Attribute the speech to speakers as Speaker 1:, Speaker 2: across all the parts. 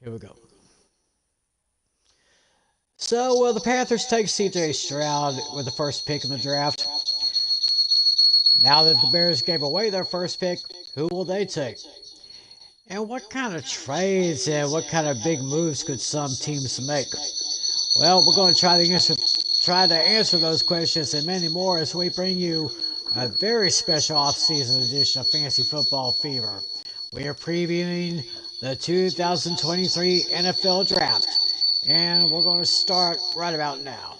Speaker 1: Here we go. So, the Panthers take C.J. Stroud with the first pick in the draft. Now that the Bears gave away their first pick, who will they take? And what kind of trades and what kind of big moves could some teams make? Well, we're going to try to answer those questions and many more as we bring you a very special off-season edition of Fantasy Football Fever. We are previewing the 2023 NFL Draft, and we're going to start right about now.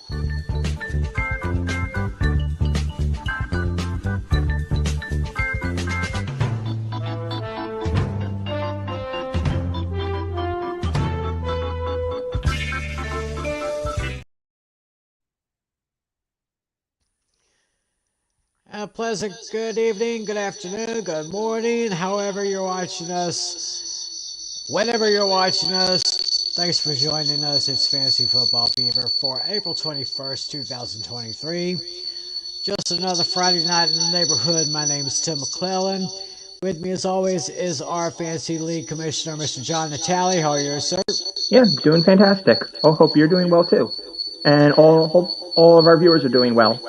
Speaker 1: A pleasant good evening, good afternoon, good morning, however you're watching us, whenever you're watching us. Thanks for joining us. It's Fantasy Football Fever for April 21st, 2023. Just another Friday night in the neighborhood. My name is Tim McClellan. With me, as always, is our Fantasy League Commissioner, Mr. John Natale. How are you, sir?
Speaker 2: Yeah, doing fantastic. I hope you're doing well too, and hope all of our viewers are doing well.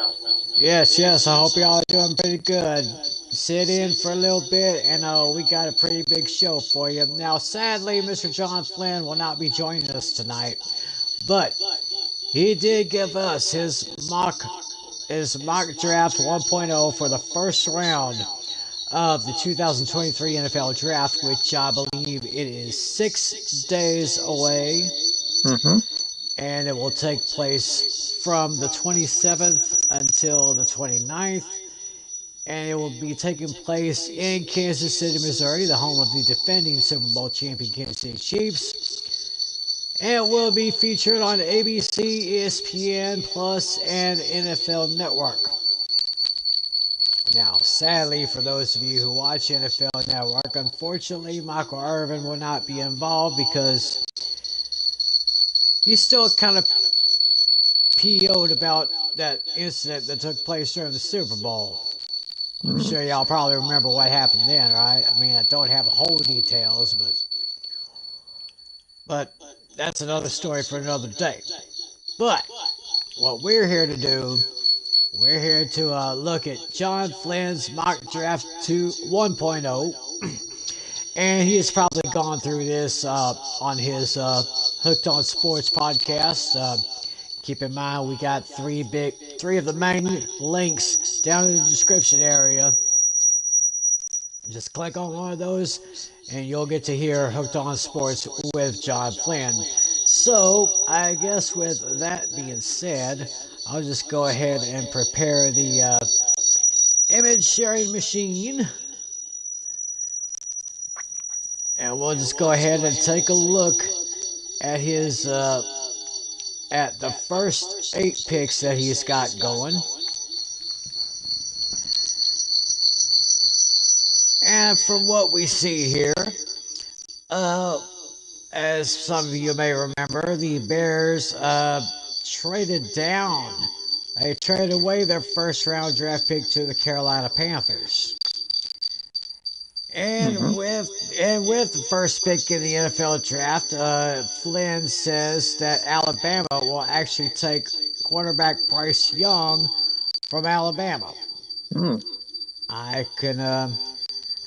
Speaker 1: Yes, I hope y'all are doing pretty good. Sit in for a little bit, and we got a pretty big show for you. Now, sadly, Mr. John Flynn will not be joining us tonight, but he did give us his mock draft 1.0 for the first round of the 2023 NFL Draft, which I believe it is 6 days away,
Speaker 2: hmm
Speaker 1: and it will take place from the 27th until the 29th, and it will be taking place in Kansas City, Missouri, the home of the defending Super Bowl champion Kansas City Chiefs. And it will be featured on ABC, ESPN Plus, and NFL Network. Now, sadly, for those of you who watch NFL Network, unfortunately, Michael Irvin will not be involved because he's still kind of PO'd about that incident that took place during the Super Bowl. I'm sure y'all probably remember what happened then, right? I mean, I don't have the whole details, but that's another story for another day. But what we're here to do, we're here to look at John Flynn's mock draft 1.0, and he has probably gone through this on his Hooked on Sports podcast. Keep in mind, we got three of the main links down in the description area. Just click on one of those, and you'll get to hear Hooked on Sports with John Flynn. So, I guess with that being said, I'll just go ahead and prepare the image sharing machine. And we'll just go ahead and take a look at his at the first 8 picks that he's got going. And from what we see here, uh, as some of you may remember, the Bears traded down. They traded away their first round draft pick to the Carolina Panthers. And
Speaker 2: hmm
Speaker 1: with and with the first pick in the NFL draft, Flynn says that Alabama will actually take quarterback Bryce Young from Alabama.
Speaker 2: mm
Speaker 1: I can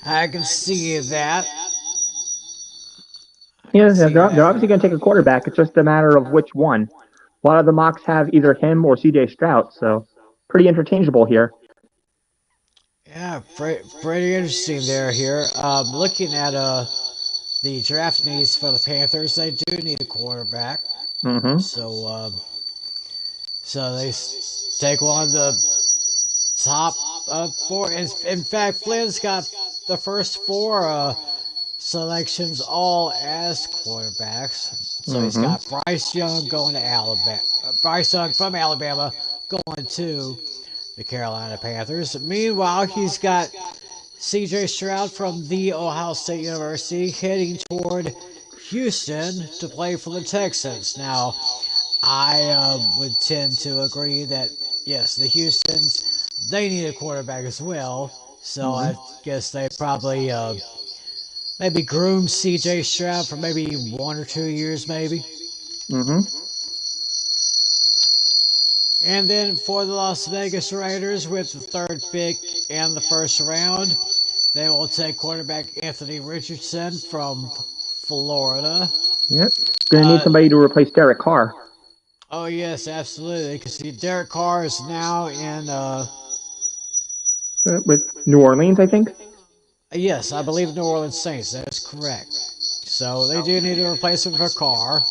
Speaker 1: I can see that. I can
Speaker 2: Yeah,
Speaker 1: see
Speaker 2: they're
Speaker 1: that.
Speaker 2: obviously going to take a quarterback. It's just a matter of which one. A lot of the mocks have either him or C.J. Stroud, so pretty interchangeable here.
Speaker 1: Yeah, pretty interesting there here. Looking at the draft needs for the Panthers, they do need a quarterback.
Speaker 2: hmm
Speaker 1: So so they take one of the top four. In fact, Flynn's got the first four selections all as quarterbacks. So he's
Speaker 2: hmm
Speaker 1: got Bryce Young going to Alabama. Bryce Young from Alabama going to the Carolina Panthers. Meanwhile, he's got C.J. Stroud from the Ohio State University heading toward Houston to play for the Texans. Now, I would tend to agree that yes, the Houston's they need a quarterback as well. So
Speaker 2: hmm
Speaker 1: I guess they probably maybe groom C.J. Stroud for maybe 1 or 2 years, maybe.
Speaker 2: Mm-hmm.
Speaker 1: And then for the Las Vegas Raiders, with the third pick in the first round, they will take quarterback Anthony Richardson from Florida.
Speaker 2: Yep. Gonna need
Speaker 1: Uh,
Speaker 2: somebody to replace Derek Carr
Speaker 1: oh yes, absolutely. Because Derek Carr is now in.
Speaker 2: with New Orleans, I think.
Speaker 1: Yes, I believe New Orleans Saints. That is correct. So they do need to replace him for Carr.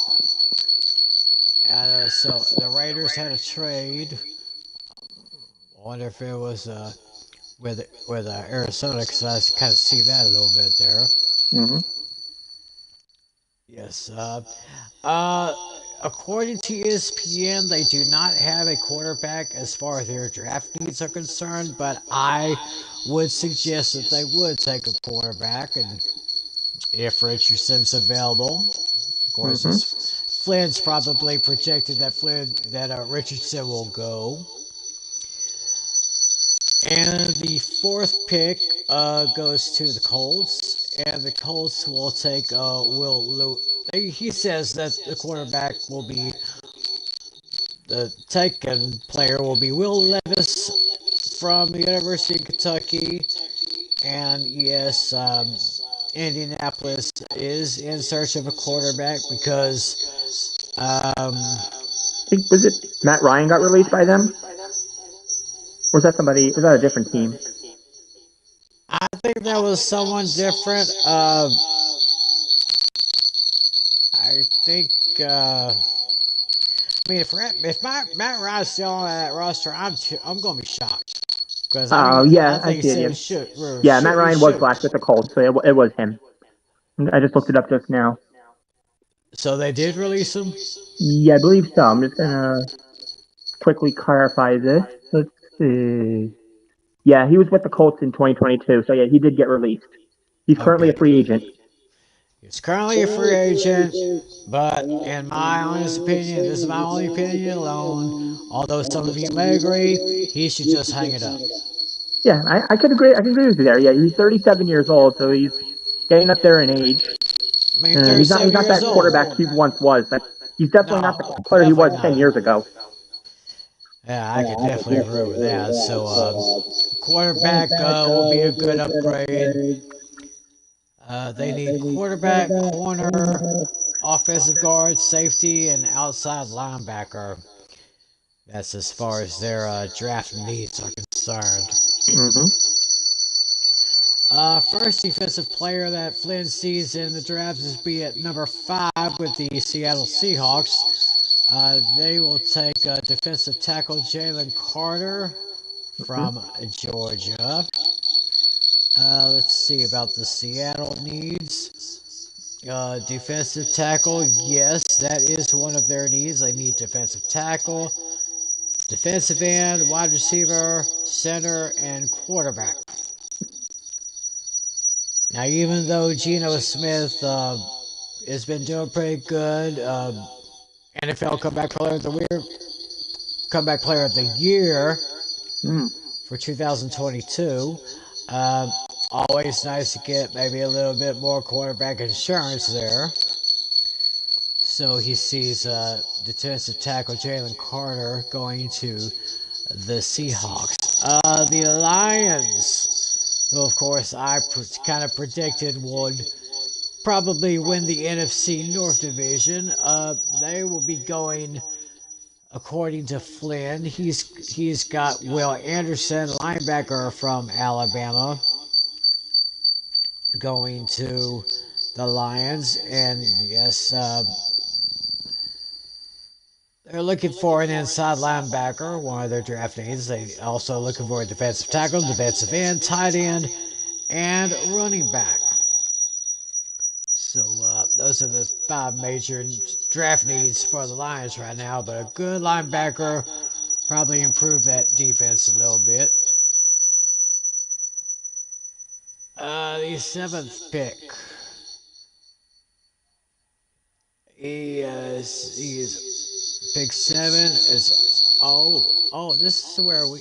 Speaker 1: So the Raiders had a trade. I wonder if it was with Arizona, because I kind of see that a little bit there.
Speaker 2: Mm-hmm.
Speaker 1: Yes. Uh, According to ESPN, they do not have a quarterback as far as their draft needs are concerned, but I would suggest that they would take a quarterback, and if Richardson's available, of course,
Speaker 2: Mm-hmm.
Speaker 1: it's Flynn's probably projected that Richardson will go. And the fourth pick goes to the Colts, and the Colts will take Will Lew. He says that the quarterback will be the taken player will be Will Levis from the University of Kentucky, and yes, Indianapolis is in search of a quarterback because
Speaker 2: I think was it Matt Ryan got released by them, or was that somebody? Was that a different team?
Speaker 1: I think that was someone different. I think. I mean, if Matt Ryan's still on that roster, I'm gonna be shocked because
Speaker 2: Oh
Speaker 1: I
Speaker 2: yeah, I
Speaker 1: think
Speaker 2: see it. Yeah,
Speaker 1: Sim should
Speaker 2: yeah. Matt
Speaker 1: he
Speaker 2: Ryan was
Speaker 1: should.
Speaker 2: black with the Colts, so it was him. I just looked it up just now.
Speaker 1: So they did release him.
Speaker 2: Yeah, I believe so. I'm just gonna quickly clarify this. Let's see. Yeah, he was with the Colts in 2022, so yeah, he did get released. He's currently a
Speaker 1: Okay,
Speaker 2: free agent.
Speaker 1: he's currently a free agent, but in my honest opinion, this is my only opinion alone. Although some of you may agree, he should just hang it up.
Speaker 2: Yeah, I could agree. I can agree with you there. Yeah, he's 37 years old, so he's getting up there in age.
Speaker 1: I mean,
Speaker 2: He's
Speaker 1: 37
Speaker 2: not
Speaker 1: years
Speaker 2: that
Speaker 1: old.
Speaker 2: quarterback he once was. Like he's definitely not the
Speaker 1: No,
Speaker 2: player he was
Speaker 1: definitely
Speaker 2: 10
Speaker 1: not.
Speaker 2: years ago.
Speaker 1: Yeah, I could definitely agree with that. So, quarterback will be a good upgrade. They need quarterback, corner, offensive guard, safety, and outside linebacker. That's as far as their draft needs are concerned.
Speaker 2: Hmm.
Speaker 1: First defensive player that Flynn sees in the draft is be at number 5 with the Seattle Seahawks. They will take defensive tackle Jalen Carter
Speaker 2: Hmm.
Speaker 1: from Georgia. Let's see about the Seattle needs. Defensive tackle, yes, that is one of their needs. They need defensive tackle, defensive end, wide receiver, center, and quarterback. Now, even though Geno Smith has been doing pretty good, NFL comeback player of the year
Speaker 2: Mm.
Speaker 1: for 2022. Uh, Always nice to get maybe a little bit more quarterback insurance there. So he sees defensive tackle Jalen Carter going to the Seahawks. The Lions, who of course I kind of predicted would probably win the NFC North Division. They will be going, according to Flynn, he's got Will Anderson, linebacker from Alabama, going to the Lions, and yes, they're looking for an inside linebacker, one of their draft needs. They also looking for a defensive tackle, defensive end, tight end, and running back. So those are the 5 major draft needs for the Lions right now. But a good linebacker probably improve that defense a little bit. The seventh pick. He is pick 7 is this is where we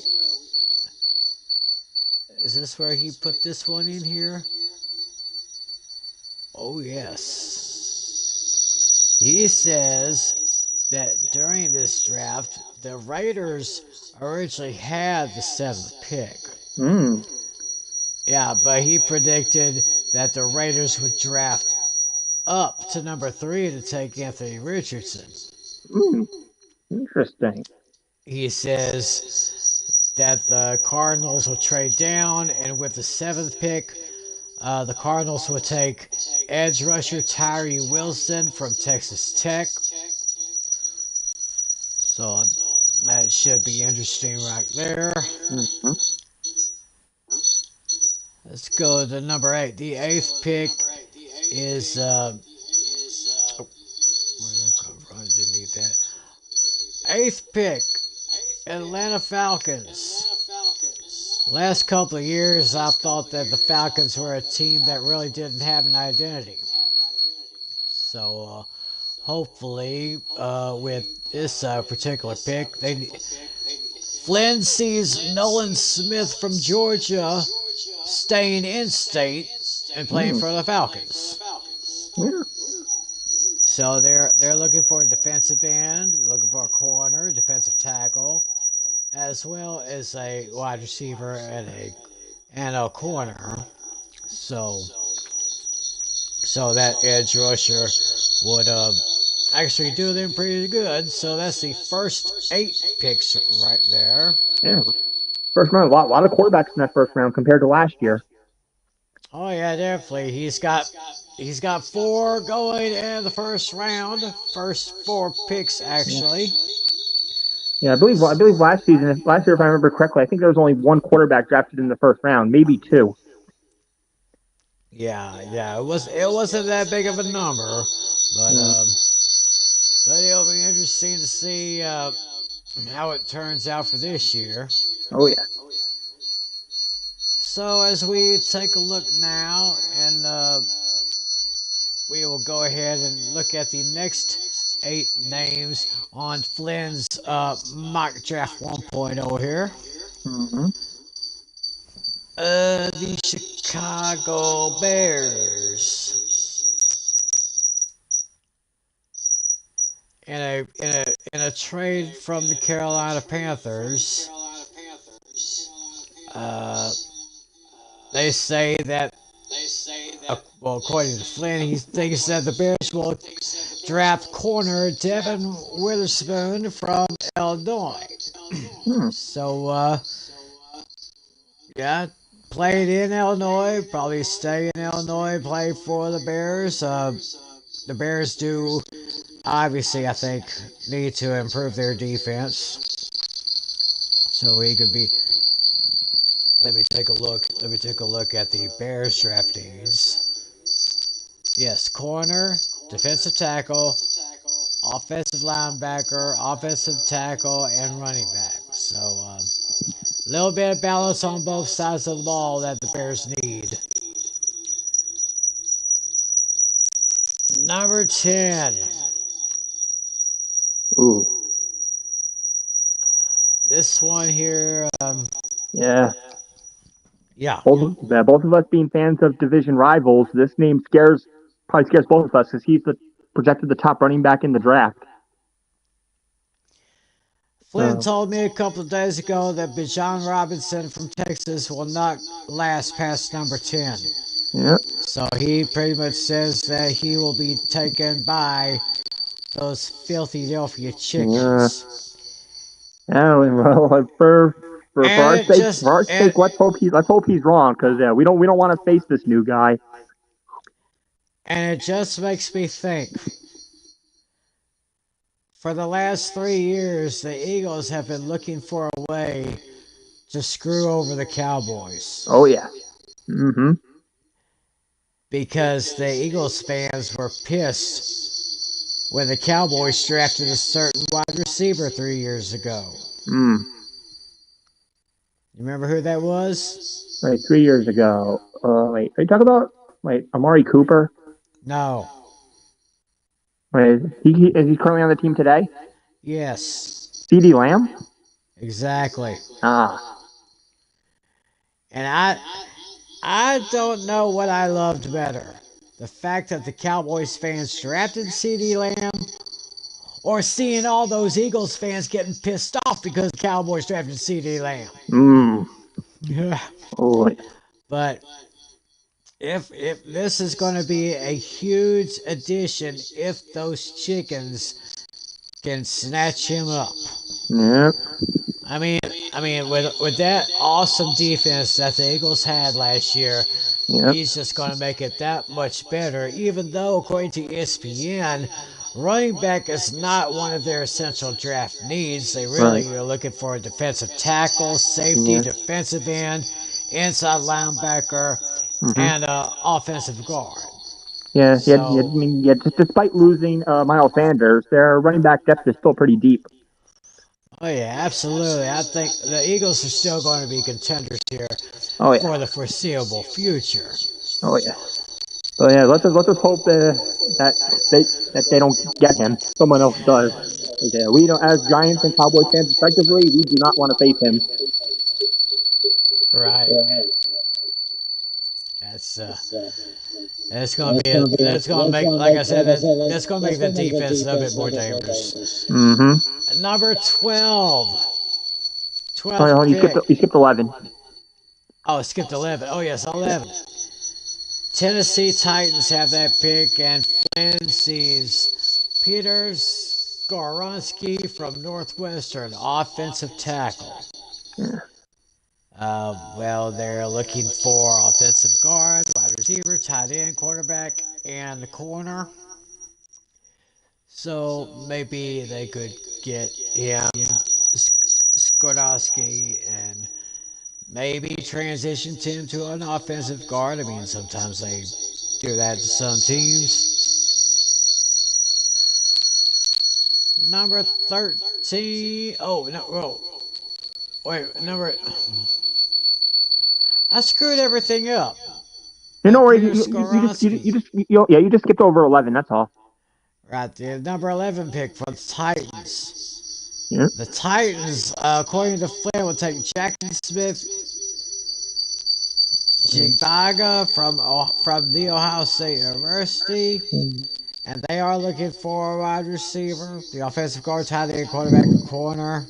Speaker 1: is this where he put this one in here? Oh, yes. He says that during this draft, the Raiders originally had the seventh pick.
Speaker 2: Hmm.
Speaker 1: Yeah, but he predicted that the Raiders would draft up to number 3 to take Anthony Richardson.
Speaker 2: Hmm. Interesting.
Speaker 1: He says that the Cardinals will trade down, and with the seventh pick, the Cardinals will take edge rusher Tyree Wilson from Texas Tech. So that should be interesting right there.
Speaker 2: Mm-hmm.
Speaker 1: Let's go to number 8. The eighth pick is. Oh, where did that come from? I didn't need that. Eighth pick, Atlanta Falcons. Last couple of years, I thought that the Falcons were a team that really didn't have an identity. So hopefully, with this particular pick, Flynn sees Nolan Smith from Georgia staying in state and playing
Speaker 2: Hmm.
Speaker 1: for the Falcons.
Speaker 2: Yeah.
Speaker 1: So they're looking for a defensive end, looking for a corner, defensive tackle, as well as a wide receiver and a corner. So that edge rusher would actually do them pretty good. So that's the first 8 picks right there.
Speaker 2: Yeah. First round, a lot of quarterbacks in that first round compared to last year.
Speaker 1: Oh yeah, definitely. He's got 4 going in the first round. First 4 picks
Speaker 2: Yeah.
Speaker 1: actually.
Speaker 2: Yeah, I believe last year, if I remember correctly, I think there was only one quarterback drafted in the first round, maybe two.
Speaker 1: Yeah. It wasn't that big of a number, but
Speaker 2: Yeah.
Speaker 1: but it'll be interesting to see how it turns out for this year.
Speaker 2: Oh yeah.
Speaker 1: So as we take a look now, and we will go ahead and look at the next 8 names on Flynn's mock draft 1.0 here.
Speaker 2: Mm-hmm.
Speaker 1: The Chicago Bears. In a trade from the Carolina Panthers, uh, they say that, well, according to Flynn, he thinks that the Bears will draft corner Devin Witherspoon from Illinois.
Speaker 2: Hmm.
Speaker 1: So, yeah, played in Illinois, probably stay in Illinois, play for the Bears. The Bears do, obviously, I think, need to improve their defense. So he could be. Let me take a look. Let me take a look at the Bears draft needs. Yes, corner, defensive tackle, offensive linebacker, offensive tackle, and running back. So a little bit of balance on both sides of the ball that the Bears need. Number 10.
Speaker 2: Ooh.
Speaker 1: This one here,
Speaker 2: Yeah.
Speaker 1: yeah.
Speaker 2: Both of us being fans of division rivals, this name probably scares both of us because he's projected the top running back in the draft.
Speaker 1: Flynn told me a couple of days ago that Bijan Robinson from Texas will not last past number 10.
Speaker 2: Yeah.
Speaker 1: So he pretty much says that he will be taken by those filthy Philadelphia
Speaker 2: Yeah.
Speaker 1: chickens.
Speaker 2: Yeah. Well, for
Speaker 1: And
Speaker 2: our
Speaker 1: it
Speaker 2: sake,
Speaker 1: just and
Speaker 2: let's hope he's wrong because we don't want to face this new guy.
Speaker 1: and it just makes me think. For the last 3 years, the Eagles have been looking for a way to screw over the Cowboys
Speaker 2: Oh yeah. Mm-hmm.
Speaker 1: because the Eagles fans were pissed when the Cowboys drafted a certain wide receiver 3 years ago.
Speaker 2: Mm.
Speaker 1: You remember who that was?
Speaker 2: Right, 3 years ago. Wait, are you talking about Amari Cooper?
Speaker 1: No.
Speaker 2: Wait, is he currently on the team today?
Speaker 1: Yes.
Speaker 2: CeeDee Lamb?
Speaker 1: Exactly.
Speaker 2: Ah.
Speaker 1: And I don't know what I loved better. the fact that the Cowboys fans drafted CeeDee Lamb, or seeing all those Eagles fans getting pissed off because the Cowboys drafted CeeDee Lamb.
Speaker 2: Mm.
Speaker 1: Yeah.
Speaker 2: Oh,
Speaker 1: But if this is going to be a huge addition, if those chickens can snatch him up.
Speaker 2: yeah.
Speaker 1: I mean, with that awesome defense that the Eagles had last year,
Speaker 2: Yep.
Speaker 1: he's just going to make it that much better. Even though, according to ESPN, running back is not one of their essential draft needs. They
Speaker 2: Right.
Speaker 1: really are looking for a defensive tackle, safety,
Speaker 2: Yeah.
Speaker 1: defensive end, inside linebacker,
Speaker 2: Mm-hmm.
Speaker 1: and offensive guard.
Speaker 2: Yeah. Yeah. Yeah. I
Speaker 1: So,
Speaker 2: mean, yeah. Despite losing Miles Sanders, their running back depth is still pretty deep.
Speaker 1: oh yeah, absolutely. I think the Eagles are still going to be contenders here
Speaker 2: Oh yeah.
Speaker 1: for the foreseeable future.
Speaker 2: Oh yeah. So yeah, let's hope that they don't get him. Someone else does. Yeah, we don't, as Giants and Cowboys fans respectively, we do not want to face him.
Speaker 1: Right. That's that's gonna be a, that's gonna make, like I said, that's gonna make the defense a little bit more dangerous.
Speaker 2: Mm-hmm.
Speaker 1: Number 12,
Speaker 2: Oh, yeah,
Speaker 1: 12th
Speaker 2: hold on,
Speaker 1: pick.
Speaker 2: you skipped 11.
Speaker 1: Oh, skipped 11. Oh yes, 11. Tennessee Titans have that pick, and Flynn sees Peter Skoronski from Northwestern, offensive tackle.
Speaker 2: Yeah.
Speaker 1: Well, they're looking for offensive guard, wide receiver, tight end, quarterback, and the corner. So maybe they could get him, Skoronski, and maybe transition him to an offensive guard. I mean, sometimes they do that to some teams. Number 13. Oh, no. Oh, wait. I screwed everything up.
Speaker 2: You know,
Speaker 1: Peter
Speaker 2: you
Speaker 1: Skoronski.
Speaker 2: just you just skipped over 11. That's all.
Speaker 1: Right there. Number 11 pick for the Titans.
Speaker 2: Yeah.
Speaker 1: The Titans, according to Flynn, will take Jackson Smith Jigbaga from the Ohio State University. And they are looking for a wide receiver, the offensive guard, tight end, quarterback, and corner.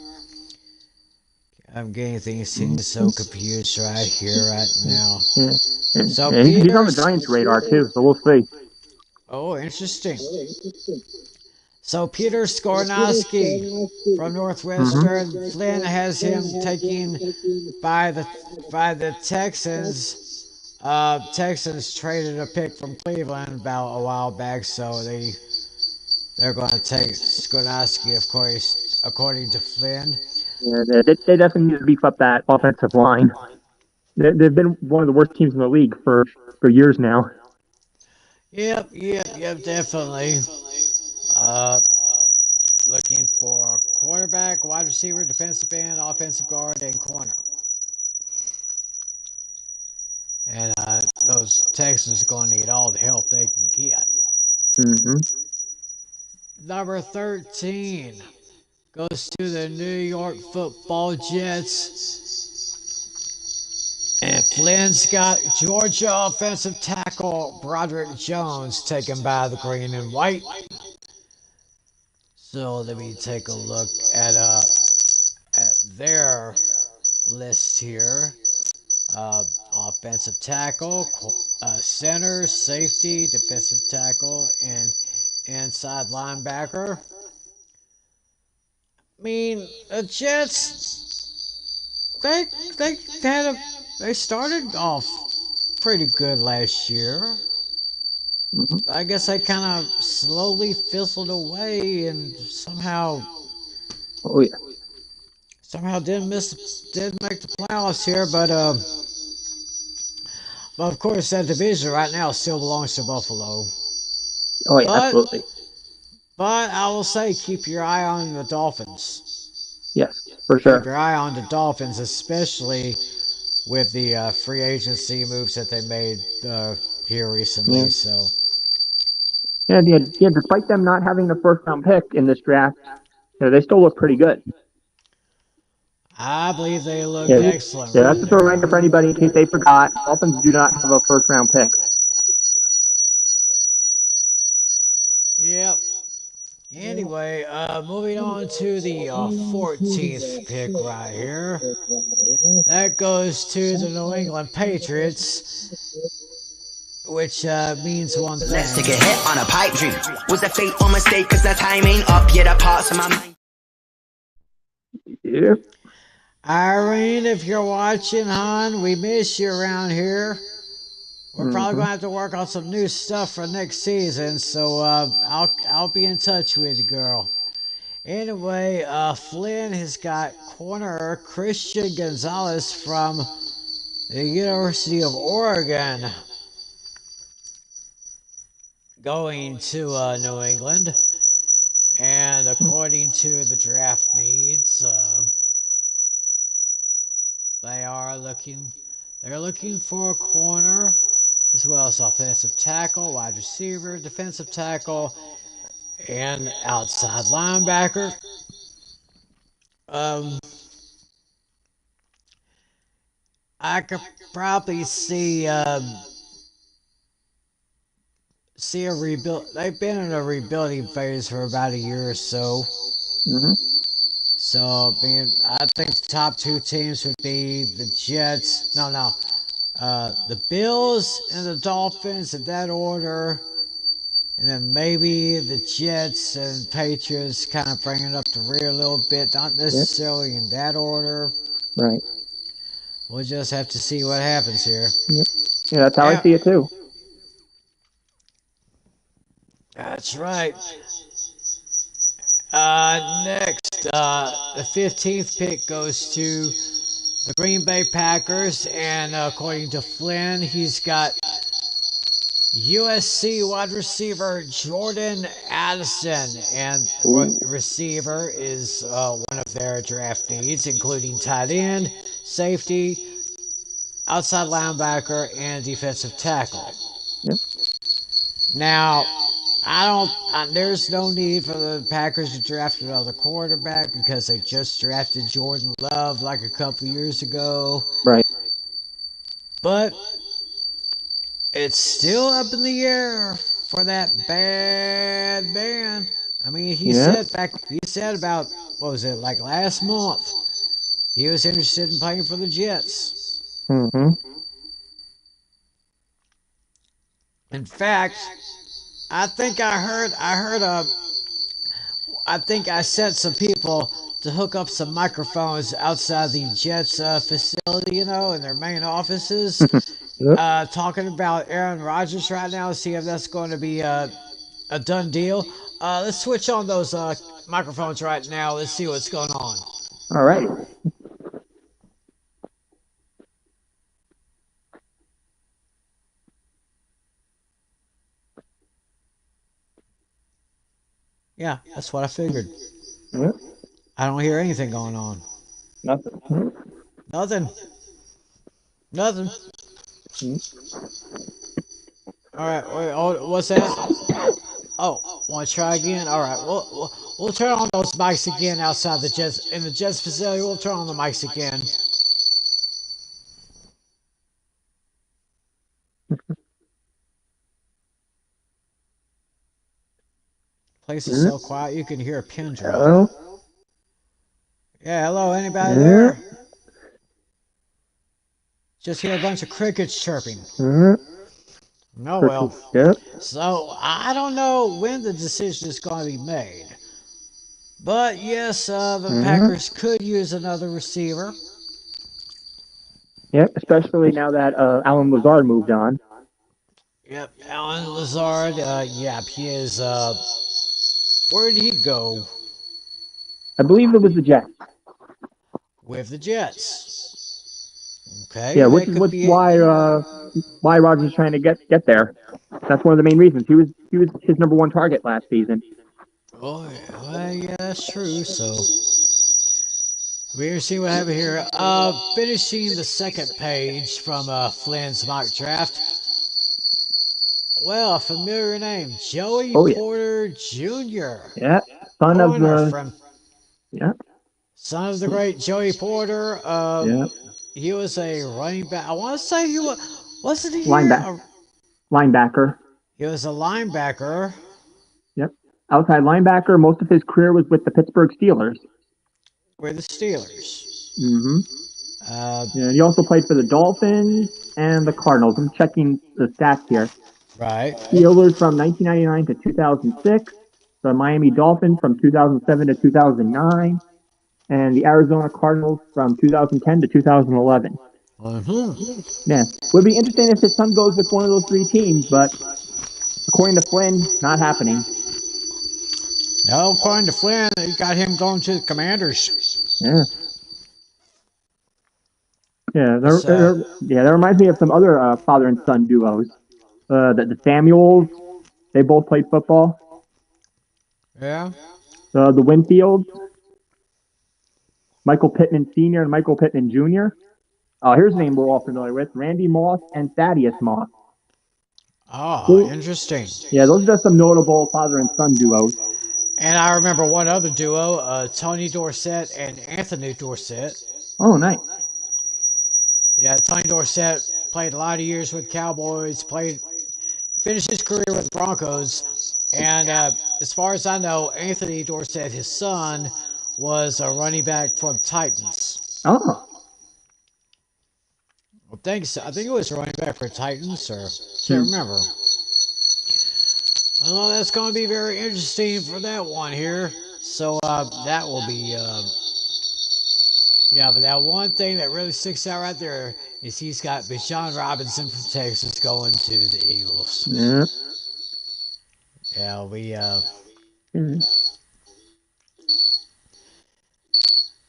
Speaker 1: I'm getting things seem so confused right here, right now.
Speaker 2: Yeah.
Speaker 1: So
Speaker 2: He's on the
Speaker 1: Peters.
Speaker 2: Giants' radar too, so we'll see.
Speaker 1: Oh, interesting. So Peter Skornowski from Northwestern.
Speaker 2: Mm-hmm.
Speaker 1: Flynn has him taken by the Texans. Texans traded a pick from Cleveland about a while back, so they're going to take Skornowski, of course, according to Flynn.
Speaker 2: Yeah, they definitely need to beef up that offensive line. They've been one of the worst teams in the league for years now.
Speaker 1: Yep, definitely. Uh, Looking for quarterback, wide receiver, defensive end, offensive guard, and corner. And those Texans are going to need all the help they can get.
Speaker 2: Mm-hmm.
Speaker 1: Number 13 goes to the New York Football Jets. And Flynn's got Georgia offensive tackle Broderick Jones taken by the green and white. So let me take a look at their list here. Offensive tackle, center, safety, defensive tackle, and inside linebacker. I mean, the Jets, they started off pretty good last year.
Speaker 2: Mm-hmm.
Speaker 1: I guess they kind of slowly fizzled away and
Speaker 2: Oh yeah.
Speaker 1: somehow didn't make the playoffs here. But of course that division right now still belongs to Buffalo.
Speaker 2: Oh yeah.
Speaker 1: But
Speaker 2: Absolutely.
Speaker 1: but I will say keep your eye on the Dolphins.
Speaker 2: Yes, for
Speaker 1: Keep
Speaker 2: sure.
Speaker 1: your eye on the Dolphins, especially with the free agency moves that they made here
Speaker 2: Yeah.
Speaker 1: recently. So
Speaker 2: Yeah. Despite them not having the first round pick in this draft, they still look pretty good.
Speaker 1: I believe they look
Speaker 2: Yeah.
Speaker 1: excellent
Speaker 2: Yeah.
Speaker 1: right
Speaker 2: That's just a
Speaker 1: there.
Speaker 2: reminder for anybody in case they forgot. Dolphins do not have a first round pick.
Speaker 1: Anyway, moving on to the 14th pick right here. That goes to the New England Patriots, which means one
Speaker 3: Let's take a
Speaker 1: thing.
Speaker 3: hit on a pipe dream. Was a fate or mistake? Cause the timing up, yeah, the parts of my mind.
Speaker 2: Yeah.
Speaker 1: Irene, if you're watching, hon, we miss you around here. We're probably
Speaker 2: Mm-hmm.
Speaker 1: gonna have to work on some new stuff for next season, so I'll be in touch with you, girl. Anyway, Flynn has got corner Christian Gonzalez from the University of Oregon going to New England, and according to the draft needs, they are looking they're looking for a corner as well as offensive tackle, wide receiver, defensive tackle, and outside linebacker. Um, I could probably see a rebuild. They've been in a rebuilding phase for about a year or so.
Speaker 2: Mm-hmm.
Speaker 1: So, I think the top two teams would be the Jets. No. The Bills and the Dolphins in that order. And then maybe the Jets and Patriots kind of bringing up the rear a little bit. Not
Speaker 2: Yep.
Speaker 1: necessarily in that order.
Speaker 2: Right.
Speaker 1: We'll just have to see what happens here.
Speaker 2: Yep. Yeah, that's how I
Speaker 1: And,
Speaker 2: see it too.
Speaker 1: that's right. Next, the 15th pick goes to the Green Bay Packers, and according to Flynn, he's got USC wide receiver Jordan Addison, and
Speaker 2: Ooh.
Speaker 1: receiver is one of their draft needs, including tight end, safety, outside linebacker, and defensive tackle.
Speaker 2: Yep.
Speaker 1: Now, I don't. There's no need for the Packers to draft another quarterback because they just drafted Jordan Love like a couple years ago.
Speaker 2: Right.
Speaker 1: But it's still up in the air for that bad man. I mean,
Speaker 2: Yeah.
Speaker 1: he said about what was it like last month? He was interested in playing for the Jets.
Speaker 2: Mm-hmm.
Speaker 1: In fact, I think I sent some people to hook up some microphones outside the Jets facility, in their main offices,
Speaker 2: Yep.
Speaker 1: talking about Aaron Rodgers right now, see if that's going to be a done deal. Let's switch on those microphones right now. Let's see what's going on.
Speaker 2: All right.
Speaker 1: Yeah, that's what I figured.
Speaker 2: Yep.
Speaker 1: I don't hear anything going on.
Speaker 2: Nothing.
Speaker 1: Nothing. Nothing.
Speaker 2: Mm-hmm.
Speaker 1: All right. Wait, oh, what's that? Oh, want to try again? All right. We'll turn on those mics again outside the Jets in the Jets facility. We'll turn on the mics again. Place is so quiet you can hear a pin drop.
Speaker 2: Hello.
Speaker 1: Yeah, hello, anybody
Speaker 2: Yeah.
Speaker 1: there? Just hear a bunch of crickets chirping. No, well.
Speaker 2: Yep.
Speaker 1: So I don't know when the decision is going to be made. But yes, the Packers could use another receiver.
Speaker 2: Yep. Especially now that Alan Lazard moved on.
Speaker 1: Yep, Alan Lazard. Yep, he is. Where did he go?
Speaker 2: I believe it was the Jets.
Speaker 1: With the Jets. Okay,
Speaker 2: Yeah,
Speaker 1: that
Speaker 2: which is
Speaker 1: could
Speaker 2: what's
Speaker 1: be.
Speaker 2: why Rodgers is trying to get there. That's one of the main reasons. He was his number one target last season.
Speaker 1: Oh, well, yeah, that's true. So we'll see what happened here. Finishing the second page from Flynn's mock draft. Well, a familiar name, Joey
Speaker 2: Oh yeah.
Speaker 1: Porter Jr.
Speaker 2: Yeah. Son of
Speaker 1: Corner
Speaker 2: the.
Speaker 1: from
Speaker 2: Yeah.
Speaker 1: son of the great Joey Porter.
Speaker 2: Yeah.
Speaker 1: He was a running back. I want to say wasn't he here?
Speaker 2: Linebacker. Linebacker.
Speaker 1: He was a linebacker.
Speaker 2: Yep. Outside linebacker. Most of his career was with the Pittsburgh Steelers.
Speaker 1: With the Steelers.
Speaker 2: Mm-hmm.
Speaker 1: Uh,
Speaker 2: Yeah, he also played for the Dolphins and the Cardinals. I'm checking the stats here.
Speaker 1: right.
Speaker 2: Steelers from 1999 to 2006. The Miami Dolphins from 2007 to 2009. And the Arizona Cardinals from 2010 to 2011.
Speaker 1: Mm-hmm.
Speaker 2: Yeah. Would be interesting if his son goes with one of those three teams, but according to Flynn, not happening.
Speaker 1: No, according to Flynn, he got him going to the Commanders.
Speaker 2: Yeah. Yeah,
Speaker 1: It's,
Speaker 2: that reminds me of some other father and son duos. The Samuels, they both played football.
Speaker 1: yeah.
Speaker 2: The Winfields, Michael Pittman Sr. and Michael Pittman Jr. Here's a name we're all familiar with: Randy Moss and Thaddeus Moss.
Speaker 1: Oh, interesting.
Speaker 2: Yeah, those are just some notable father and son duos.
Speaker 1: And I remember one other duo, Tony Dorsett and Anthony Dorsett.
Speaker 2: Oh, nice.
Speaker 1: Yeah, Tony Dorsett played a lot of years with Cowboys, finished his career with Broncos, and as far as I know, Anthony Dorsett, his son, was a running back for the Titans.
Speaker 2: Oh,
Speaker 1: I think so. I think it was running back for the Titans, or can't
Speaker 2: hmm.
Speaker 1: remember. Oh, that's going to be very interesting for that one here. So that will be, yeah. But that one thing that really sticks out right there is he's got Bijan Robinson from Texas going to the Eagles.
Speaker 2: Yeah.
Speaker 1: Yeah,
Speaker 2: Hmm.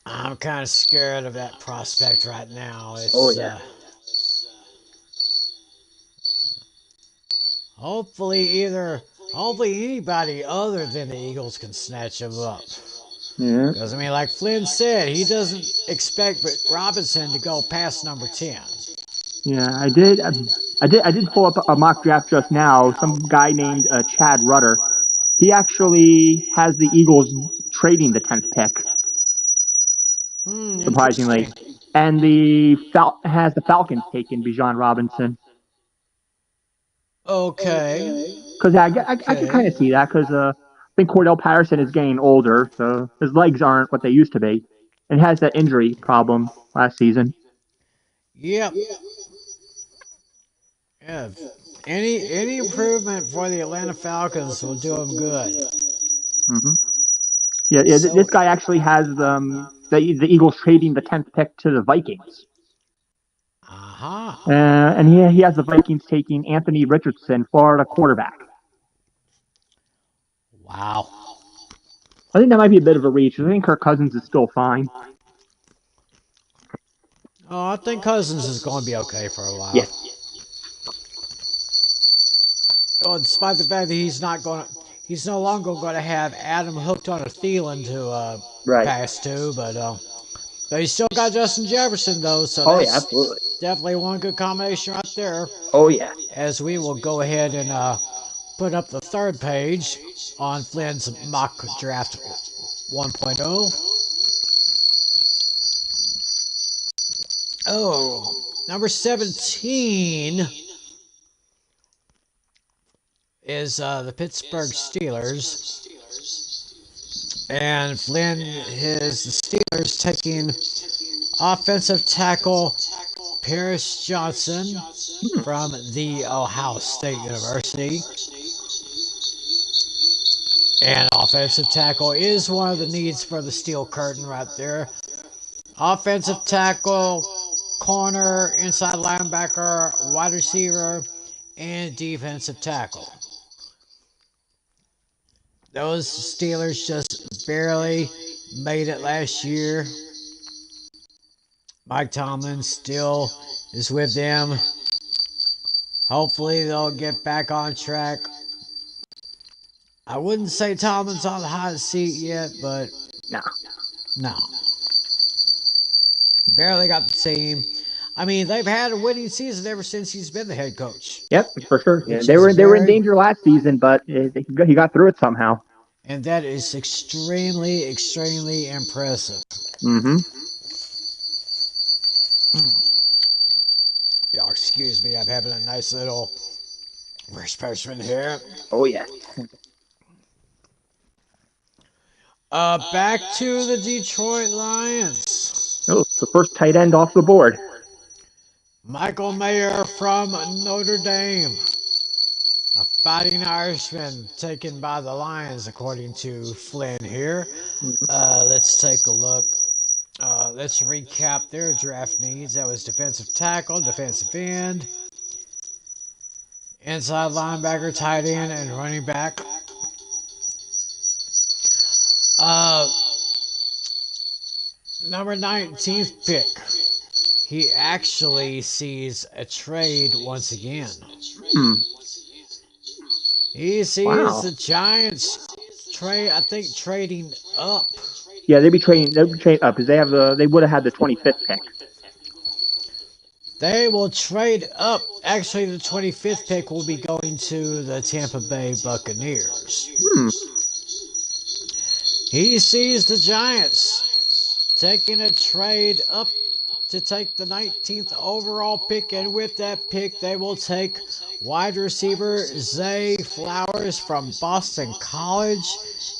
Speaker 1: I'm kind of scared of that prospect right now.
Speaker 2: Oh,
Speaker 1: It's
Speaker 2: yeah.
Speaker 1: hopefully anybody other than the Eagles can snatch him up.
Speaker 2: Yeah.
Speaker 1: Because I mean, like Flynn said, he doesn't expect but Robinson to go past number 10.
Speaker 2: Yeah, I did pull up a mock draft just now. Some guy named Chad Rutter. He actually has the Eagles trading the 10th pick, surprisingly,
Speaker 1: Interesting.
Speaker 2: and has the Falcons taking Bijan Robinson.
Speaker 1: Okay.
Speaker 2: Because I could kind
Speaker 1: Okay.
Speaker 2: of see that because I think Cordell Patterson is getting older, so his legs aren't what they used to be, and has that injury problem last season.
Speaker 1: Yep. Yeah. Any improvement for the Atlanta Falcons will do them good.
Speaker 2: Hmm. Yeah.
Speaker 1: So,
Speaker 2: This guy actually has the Eagles trading the 10th pick to the Vikings.
Speaker 1: aha.
Speaker 2: And he has the Vikings taking Anthony Richardson, Florida quarterback.
Speaker 1: Wow.
Speaker 2: I think that might be a bit of a reach. I think Kirk Cousins is still fine.
Speaker 1: Oh, I think Cousins is going to be okay for a
Speaker 2: Yeah.
Speaker 1: while. Oh, despite the fact that he's no longer going to have Adam hooked on a Thielen to
Speaker 2: Right.
Speaker 1: pass to, but he's still got Justin Jefferson though, so
Speaker 2: Oh yeah,
Speaker 1: that's
Speaker 2: absolutely.
Speaker 1: definitely one good combination right there.
Speaker 2: Oh yeah.
Speaker 1: As we will go ahead and put up the third page on Flynn's mock draft 1.0. Oh, number 17 is the Pittsburgh Steelers. And Flynn is the Steelers taking offensive tackle Paris Johnson
Speaker 2: Hmm.
Speaker 1: from the Ohio State University. And offensive tackle is one of the needs for the steel curtain right there. Offensive tackle, corner, inside linebacker, wide receiver, and defensive tackle. Those Steelers just barely made it last year. Mike Tomlin still is with them. Hopefully they'll get back on track. I wouldn't say Tomlin's on the hot seat yet, but
Speaker 2: No.
Speaker 1: no. Barely got the team. I mean, they've had a winning season ever since he's been the head coach,
Speaker 2: Yep, for sure. Yeah,
Speaker 1: which is
Speaker 2: they were in
Speaker 1: very,
Speaker 2: danger last season, but he got through it somehow.
Speaker 1: and that is extremely, extremely impressive.
Speaker 2: Mm-hmm.
Speaker 1: Y'all, excuse me, I'm having a nice little refreshment here.
Speaker 2: Oh yeah.
Speaker 1: Back to the Detroit Lions.
Speaker 2: Oh, the first tight end off the board.
Speaker 1: Michael Mayer from Notre Dame. A fighting Irishman taken by the Lions, according to Flynn here.
Speaker 2: Mhm.
Speaker 1: Let's take a look. Let's recap their draft needs. That was defensive tackle, defensive end, inside linebacker, tight end, and running back. Uh, Number 19th pick. He actually sees a trade once again.
Speaker 2: Hmm.
Speaker 1: He sees
Speaker 2: Wow.
Speaker 1: the Giants trading up.
Speaker 2: Yeah, they'd be trading. They'd be trading up because they would have had the 25th pick.
Speaker 1: They will trade up. Actually, the 25th pick will be going to the Tampa Bay Buccaneers.
Speaker 2: Hmm.
Speaker 1: He sees the Giants taking a trade up to take the 19th overall pick, and with that pick, they will take wide receiver Zay Flowers from Boston College.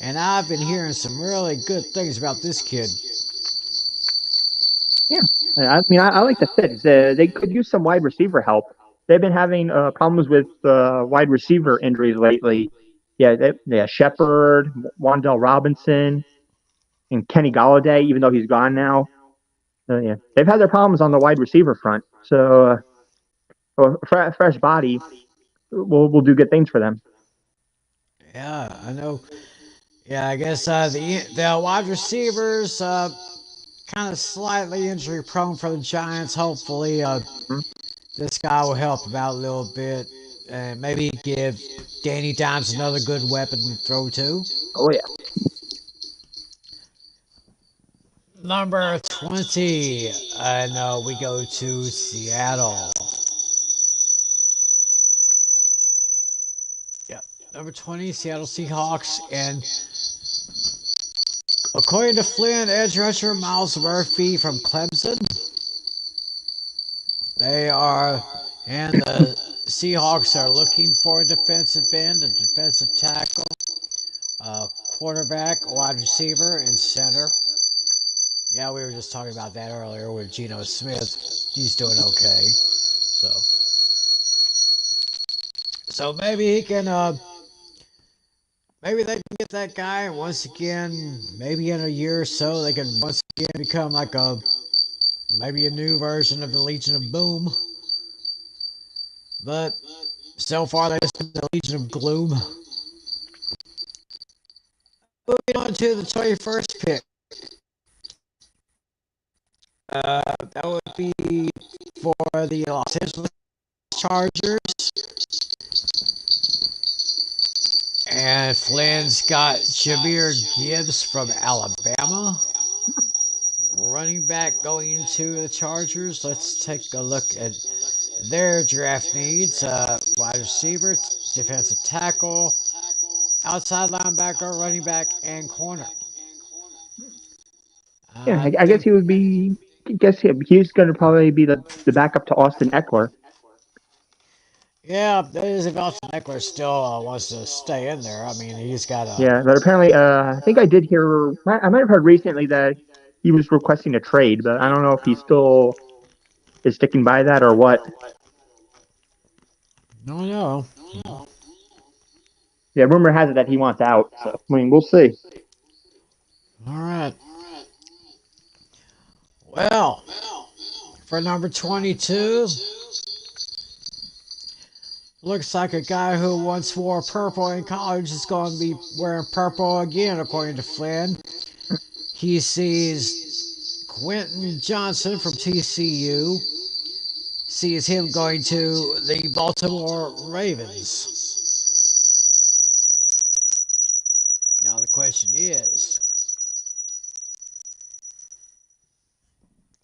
Speaker 1: And I've been hearing some really good things about this kid.
Speaker 2: Yeah. I mean, I like the fit. They could use some wide receiver help. They've been having problems with wide receiver injuries lately. Yeah, Shepard, Wandell Robinson, and Kenny Galladay, even though he's gone now. Yeah, they've had their problems on the wide receiver front. So a fresh body will do good things for them.
Speaker 1: Yeah, I know. Yeah, I guess the wide receivers kind of slightly injury prone for the Giants. Hopefully,
Speaker 2: Mhm.
Speaker 1: this guy will help him out a little bit and maybe give Danny Dimes another good weapon to throw to.
Speaker 2: Oh yeah.
Speaker 1: Number 20, and we go to Seattle. Yep, number 20, Seattle Seahawks, and according to Flynn, edge rusher Miles Murphy from Clemson. They are, and the Seahawks are looking for a defensive end, a defensive tackle, a quarterback, a wide receiver, and center. Yeah, we were just talking about that earlier with Geno Smith. He's doing okay. So maybe he can, maybe they can get that guy once again, maybe in a year or so, they can once again become like maybe a new version of the Legion of Boom. But so far, they've just been the Legion of Gloom. Moving on to the 21st pick. That would be for the Los Angeles Chargers. And Flynn's got Jahmyr Gibbs from Alabama. Running back going into the Chargers. Let's take a look at their draft needs. Wide receiver, defensive tackle, outside linebacker, running back, and corner.
Speaker 2: Yeah,
Speaker 1: I
Speaker 2: I guess
Speaker 1: think,
Speaker 2: he would be. I guess he's going to probably be the backup to Austin Eckler.
Speaker 1: yeah, that is if Austin Eckler still wants to stay in there. I mean, he's got a.
Speaker 2: Yeah, but apparently, I think I did hear. I might have heard recently that he was requesting a trade, but I don't know if he still is sticking by that or what.
Speaker 1: No, no.
Speaker 2: Yeah, rumor has it that he wants out. So I mean, we'll see.
Speaker 1: All right. Well, for number 22, looks like a guy who once wore purple in college is going to be wearing purple again, according to Flynn. He sees Quentin Johnson from TCU, sees him going to the Baltimore Ravens. Now, the question is,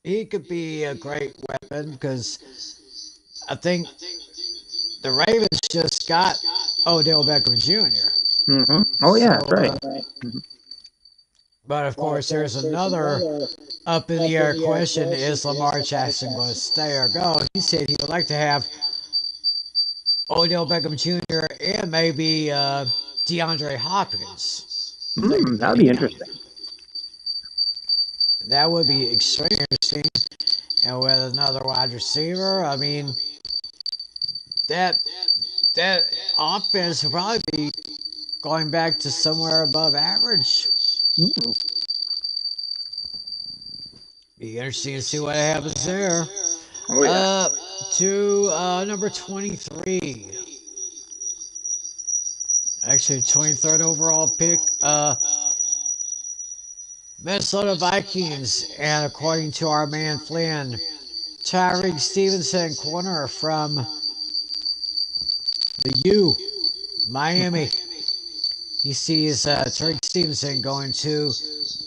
Speaker 1: he could be a great weapon because I think the Ravens just got Odell Beckham Jr.
Speaker 2: Oh
Speaker 1: So,
Speaker 2: yeah, that's right.
Speaker 1: but of course, there's another up in the air question: is Lamar Jackson going to stay or go? He said he would like to have Odell Beckham Jr. and maybe DeAndre Hopkins.
Speaker 2: That would be
Speaker 1: Yeah,
Speaker 2: interesting.
Speaker 1: that would be extremely interesting. And with another wide receiver, I mean, that that offense will probably be going back to somewhere above average.
Speaker 2: Mm.
Speaker 1: Be interesting to see what happens there.
Speaker 2: Oh yeah.
Speaker 1: Uh, to number 23. Actually, 23rd overall pick. Minnesota Vikings. And according to our man Flynn, Tyreek Stevenson, corner from the U, Miami. He sees Tyreek Stevenson going to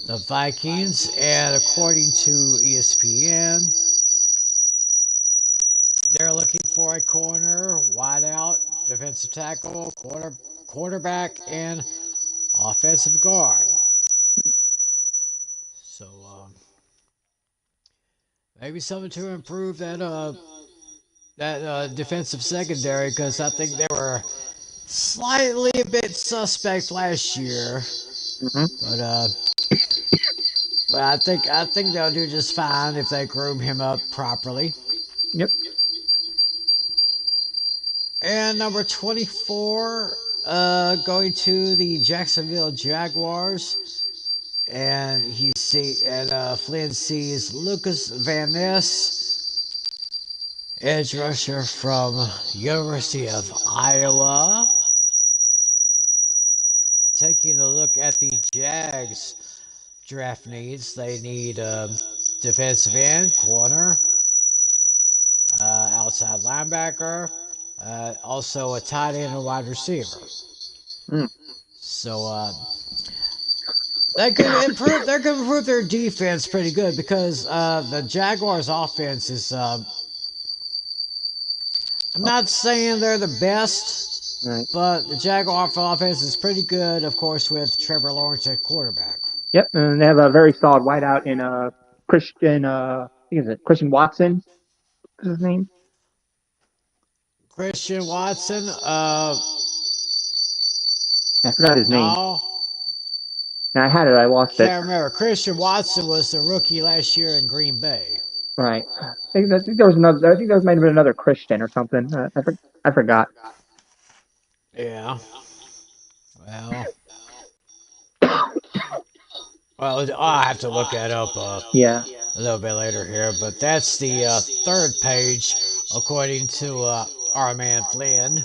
Speaker 1: the Vikings. And according to ESPN, they're looking for a corner, wideout, defensive tackle, quarterback, and offensive guard. So maybe something to improve that defensive secondary because I think they were slightly a bit suspect last year,
Speaker 2: Hmm.
Speaker 1: but uh, but I think they'll do just fine if they groom him up properly.
Speaker 2: Yep.
Speaker 1: And number 24, going to the Jacksonville Jaguars. And Flynn sees Lucas Van Ness, edge rusher from University of Iowa. Taking a look at the Jags draft needs, they need defensive end, corner, outside linebacker, also a tight end and wide receiver.
Speaker 2: Mm.
Speaker 1: So they could improve. They're going to improve their defense pretty good because the Jaguars' offense is. I'm
Speaker 2: Oh,
Speaker 1: not saying they're the best,
Speaker 2: right.
Speaker 1: but the Jaguar offense is pretty good, of course, with Trevor Lawrence at quarterback.
Speaker 2: Yep. And they have a very solid wideout in Christian. I think is it Christian Watson? Is his name?
Speaker 1: Christian Watson,
Speaker 2: I forgot his name.
Speaker 1: no,
Speaker 2: And I had it. I lost it.
Speaker 1: can't remember. Christian Watson was the rookie last year in Green Bay.
Speaker 2: Right. I think there was another. I think there might have been another Christian or something. I forgot.
Speaker 1: Yeah. Well, well, I'll have to look that up
Speaker 2: Yeah.
Speaker 1: a little bit later here, but that's the third page, according to our man Flynn.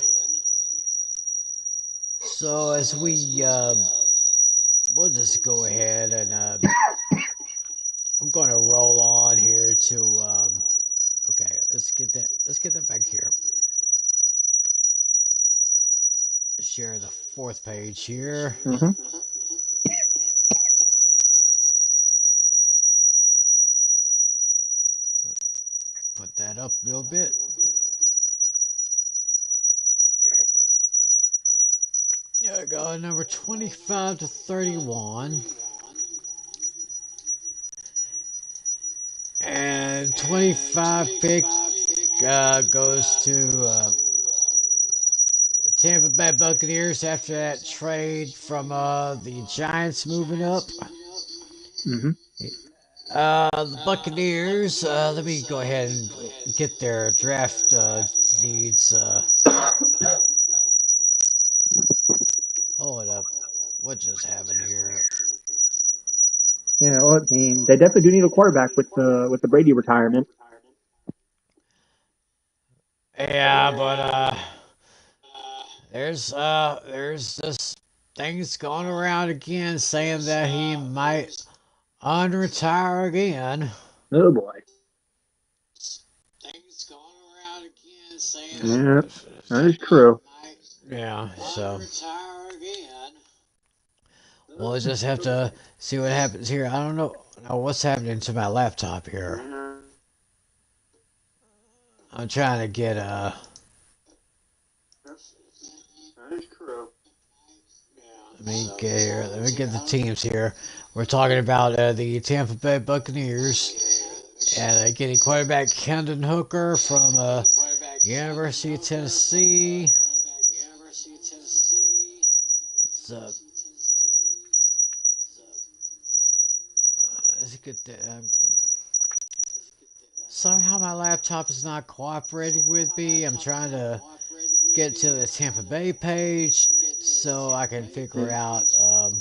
Speaker 1: So as we'll just go ahead and I'm going to roll on here to okay, let's get that back here. Share the fourth page here.
Speaker 2: Hmm.
Speaker 1: Put that up a little bit. There we go, number 25 to 31. And 25 pick goes to Tampa Bay Buccaneers after that trade from the Giants moving up.
Speaker 2: Hmm.
Speaker 1: The Buccaneers, let me go ahead and get their draft needs. Hold up. What just happened here?
Speaker 2: Yeah. Well, I mean, they definitely do need a quarterback with the Brady retirement.
Speaker 1: Yeah, but there's this things going around again saying that he might unretire again.
Speaker 2: Oh boy.
Speaker 1: Things going around again saying
Speaker 2: Yeah, that is true.
Speaker 1: yeah, so we'll just have to see what happens here. I don't know what's happening to my laptop here. I'm trying to get let me get the teams here. We're talking about the Tampa Bay Buccaneers and getting quarterback Kendon Hooker from University of Tennessee. So let's get the. Somehow my laptop is not cooperating with me. I'm trying to get to the Tampa Bay page so I can figure
Speaker 2: Yeah.
Speaker 1: out.
Speaker 2: Let me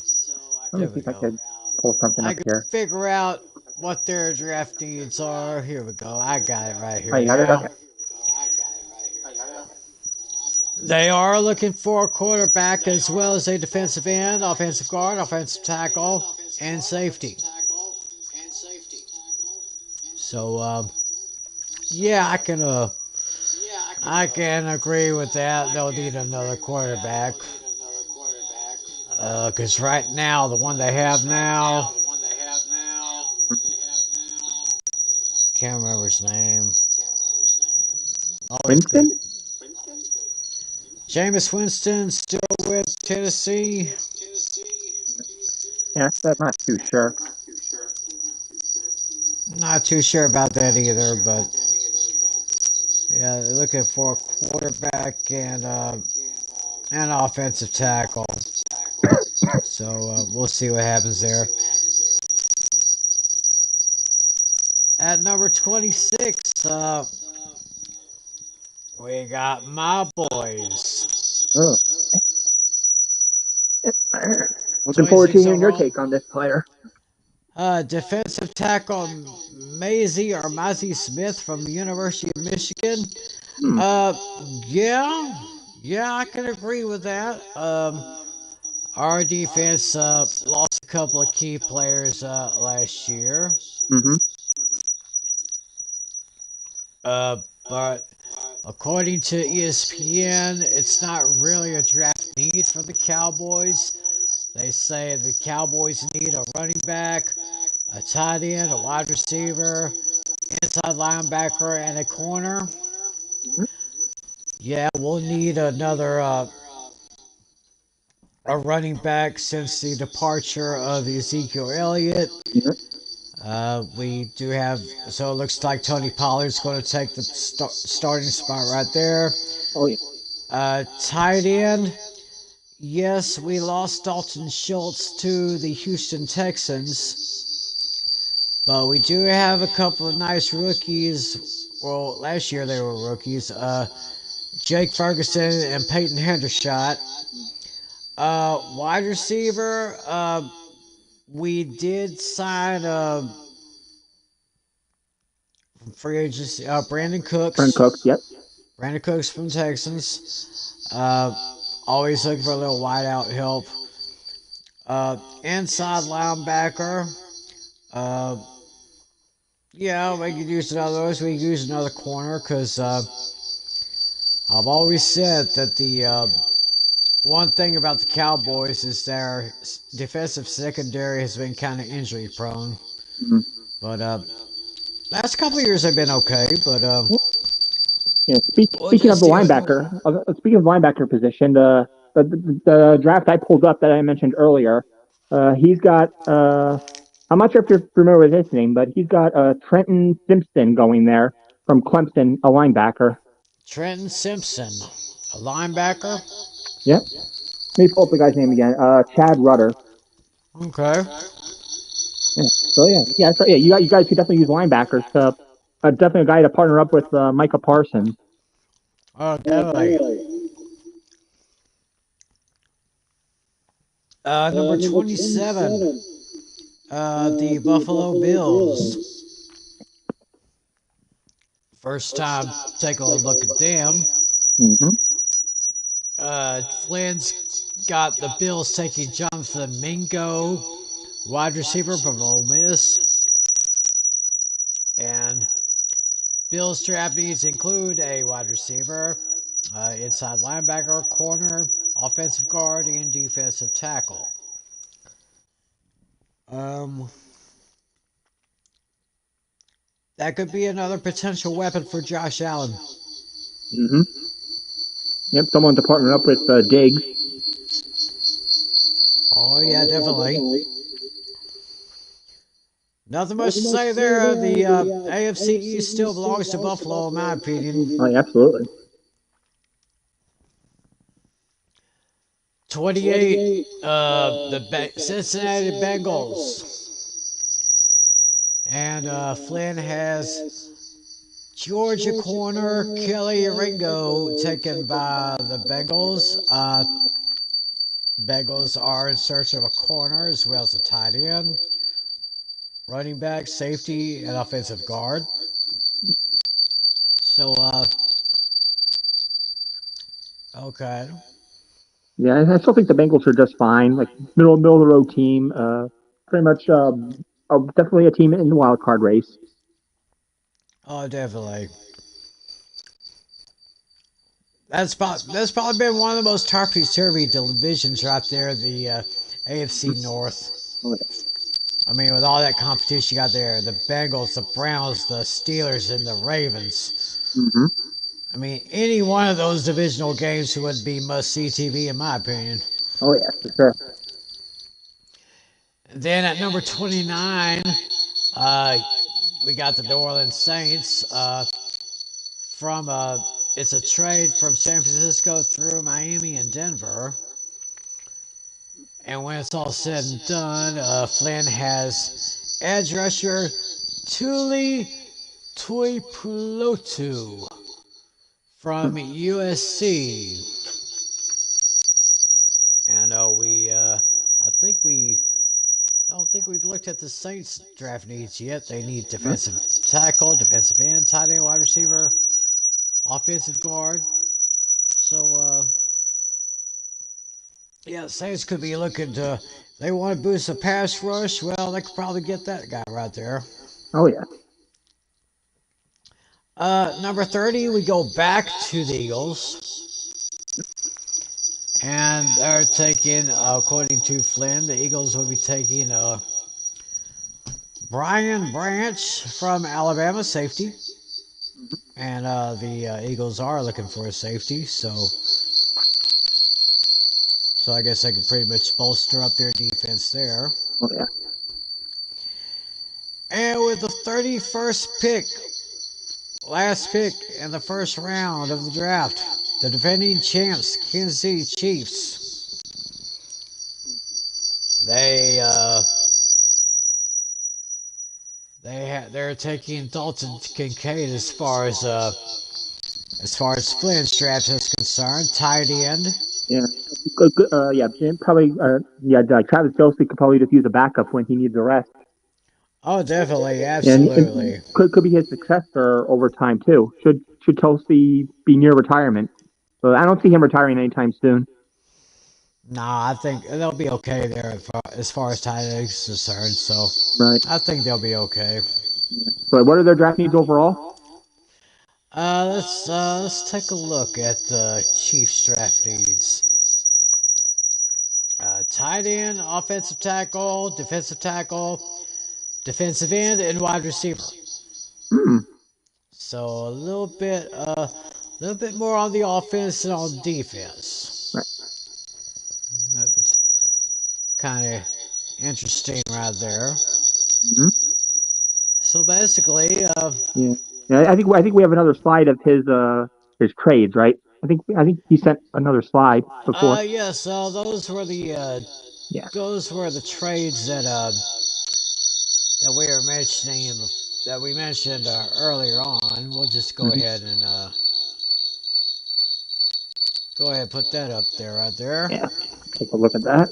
Speaker 1: There we
Speaker 2: see if I
Speaker 1: go.
Speaker 2: could pull something
Speaker 1: I
Speaker 2: up
Speaker 1: can
Speaker 2: here.
Speaker 1: figure out what their draft needs are. Here we go. I got it right
Speaker 2: Oh,
Speaker 1: here
Speaker 2: you got it?
Speaker 1: now.
Speaker 2: Okay.
Speaker 1: They are looking for a quarterback as well as a defensive end, offensive guard, offensive tackle, and safety. So, yeah, I can agree with that. They'll need another quarterback. Because right now, the one they have now, can't remember his name. Always good.
Speaker 2: Winston?
Speaker 1: Jameis Winston still with Tennessee.
Speaker 2: Yeah, I'm not too sure.
Speaker 1: Not too sure about that either, but yeah, they're looking for a quarterback and an offensive tackle. So we'll see what happens there. At number 26, we got my boys.
Speaker 2: Oh. Looking forward to
Speaker 1: 26
Speaker 2: hearing your
Speaker 1: overall.
Speaker 2: take on this player.
Speaker 1: Defensive tackle Maisie Smith from the University of Michigan.
Speaker 2: Hmm.
Speaker 1: Uh, yeah, yeah, I can agree with that. Our defense lost a couple of key players last year.
Speaker 2: Mm-hmm.
Speaker 1: Uh, but according to ESPN, it's not really a draft need for the Cowboys. They say the Cowboys need a running back, a tight end, a wide receiver, inside linebacker, and a corner. Yeah, we'll need another a running back since the departure of Ezekiel Elliott.
Speaker 2: Yeah.
Speaker 1: We do have, so it looks like Tony Pollard's going to take the starting spot right there.
Speaker 2: Oh, yeah.
Speaker 1: Tight end, yes, we lost Dalton Schultz to the Houston Texans, but we do have a couple of nice rookies. Well, last year they were rookies. Jake Ferguson and Peyton Hendershot. Wide receiver, we did sign free agency. Brandon
Speaker 2: Frank
Speaker 1: Cooks.
Speaker 2: Cooks, yep.
Speaker 1: Brandon Cooks from Texans. Always looking for a little wideout help. Inside linebacker. Uh, yeah, we could use another those. We could use another corner because I've always said that the one thing about the Cowboys is their defensive secondary has been kind of injury prone.
Speaker 2: Mm-hmm.
Speaker 1: But last couple of years they've been okay. But
Speaker 2: Yeah.
Speaker 1: we'll
Speaker 2: Speaking of
Speaker 1: just
Speaker 2: the
Speaker 1: see what.
Speaker 2: linebacker, speaking of linebacker position, the draft I pulled up that I mentioned earlier, he's got I'm not sure if you're familiar with his name, but he's got Trenton Simpson going there from Clemson, a linebacker.
Speaker 1: Trenton Simpson, a linebacker.
Speaker 2: Yep. Let me pull up the guy's name again. Chad Rudder.
Speaker 1: Okay.
Speaker 2: Yeah. So yeah. So yeah, you guys could definitely use linebackers. Definitely a guy to partner up with Micah Parsons.
Speaker 1: Oh, definitely. Number 27, the Buffalo Bills. First time taking a look at them.
Speaker 2: Mm-hmm.
Speaker 1: Flynn's got the Bills taking Jonathan Mingo, wide receiver from Ole Miss. And Bills draft needs include a wide receiver, inside linebacker, corner, offensive guard, and defensive tackle. Um, that could be another potential weapon for Josh Allen.
Speaker 2: Mm-hmm. Yep. Someone to partner up with Diggs.
Speaker 1: Oh yeah, definitely. Nothing much to say there. The AFC East still belongs to Buffalo, in my opinion.
Speaker 2: Oh, yeah, absolutely.
Speaker 1: 28, the Cincinnati Bengals. And Flynn has Georgia corner Kelly Ringo taken by the Bengals. Bengals are in search of a corner as well as a tight end, running back, safety, and offensive guard. So, okay.
Speaker 2: Yeah, I still think the Bengals are just fine. Like middle of the road team. Pretty much definitely a team in the wild card race.
Speaker 1: Oh, definitely. That's probably been one of the most topsy-turvy divisions right there, the AFC North.
Speaker 2: Oh,
Speaker 1: I mean, with all that competition you got there, the Bengals, the Browns, the Steelers, and the Ravens.
Speaker 2: yeah. Hmm.
Speaker 1: I mean, any one of those divisional games would be must-see TV, in my opinion.
Speaker 2: Oh yeah, for sure.
Speaker 1: Then at number 29, uh, we got the New Orleans Saints. From It's a trade from San Francisco through Miami and Denver. And when it's all said and done, Flynn has edge rusher Tuli Tuipulotu from USC. And I don't think we've looked at the Saints draft needs yet. They need
Speaker 2: Hmm.
Speaker 1: defensive tackle, defensive end, tight end, wide receiver, offensive guard. So, yeah, the Saints could be looking to. They want to boost the pass rush. Well, they could probably get that guy right there.
Speaker 2: Oh yeah.
Speaker 1: Number 30, we go back to the Eagles. And they're taking, according to Flynn, the Eagles will be taking Brian Branch from Alabama, safety. And the Eagles are looking for a safety, so I guess they can pretty much bolster up their defense there.
Speaker 2: Oh yeah.
Speaker 1: And with the 31st pick, last pick in the first round of the draft, the defending champs, Kansas City Chiefs. They they're taking Dalton Kincaid as far as Flynn's draft is concerned. Tight end.
Speaker 2: Yeah. Good. Yeah. Probably. Yeah. Travis Kelce could probably just use a backup when he needs a rest,
Speaker 1: Oh, definitely,
Speaker 2: and
Speaker 1: absolutely.
Speaker 2: could be his successor over time too. Should Kelce be near retirement? So I don't see him retiring anytime soon.
Speaker 1: Nah, I think they'll be okay there as far as tight end is concerned. So
Speaker 2: Right.
Speaker 1: I think they'll be okay.
Speaker 2: So what are their draft needs overall?
Speaker 1: Let's take a look at the Chiefs draft needs. Tight end, offensive tackle, defensive end, and wide receiver.
Speaker 2: Hmm.
Speaker 1: So a little bit more on the offense than on defense.
Speaker 2: Right.
Speaker 1: That's kind of interesting right there.
Speaker 2: Hmm.
Speaker 1: So basically,
Speaker 2: Yeah. Yeah. I think we have another slide of his trades, right? I think he sent another slide before.
Speaker 1: yes,
Speaker 2: Yeah.
Speaker 1: those were the trades that we were mentioning that we mentioned earlier on. We'll just
Speaker 2: Hmm.
Speaker 1: go ahead and put that up there right there.
Speaker 2: Yeah. Take a look at that.